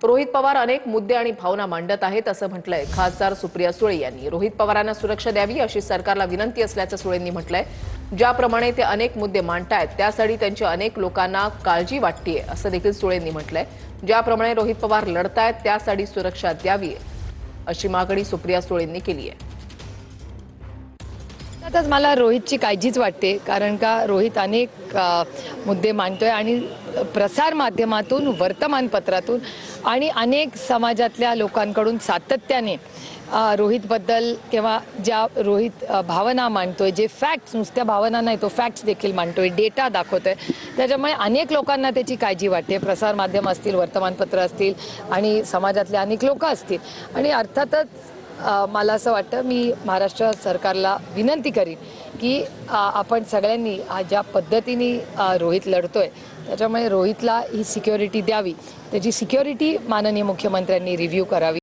रोहित पवार अनेक मुद्दे आणि भावना मांडत आहेत असं म्हटलंय खासदार सुप्रिया सुळे यांनी। रोहित पवारांना सुरक्षा द्यावी अशी सरकारला विनंती असल्याचं सुळेंनी म्हटलंय। ज्याप्रमाणे ते अनेक मुद्दे मांडतायत त्यासाठी त्यांच्या अनेक लोकांना काळजी वाटतेय असं देखील सुळेंनी म्हटलंय। ज्याप्रमाणे रोहित पवार लढतायत त्यासाठी सुरक्षा द्यावी अशी मागणी सुप्रिया सुळेंनी केली आहे। आताच मला रोहितची काळजीच वाटते, कारण का रोहित अनेक मुद्दे मांडतोय आणि प्रसार माध्यमातून, वर्तमानपत्रातून आणि अनेक समाजातल्या लोकांकडून सातत्याने रोहितबद्दल किंवा ज्या रोहित भावना मांडतोय, जे फॅक्ट्स, नुसत्या भावना नाही तो फॅक्ट्स देखील मांडतोय, डेटा दाखवतोय, त्याच्यामुळे अनेक लोकांना त्याची काळजी वाटते। प्रसार माध्यम असतील, वर्तमानपत्र असतील आणि समाजातले अनेक लोक असतील। आणि अर्थातच मला असं वाटतं, मी महाराष्ट्र सरकारला विनंती करीन की आपण सगळ्यांनी ज्या पद्धतीने रोहित लढतोय त्याच्यामुळे रोहितला ही सिक्युरिटी द्यावी, त्याची सिक्युरिटी माननीय मुख्यमंत्र्यांनी रिव्ह्यू करावी।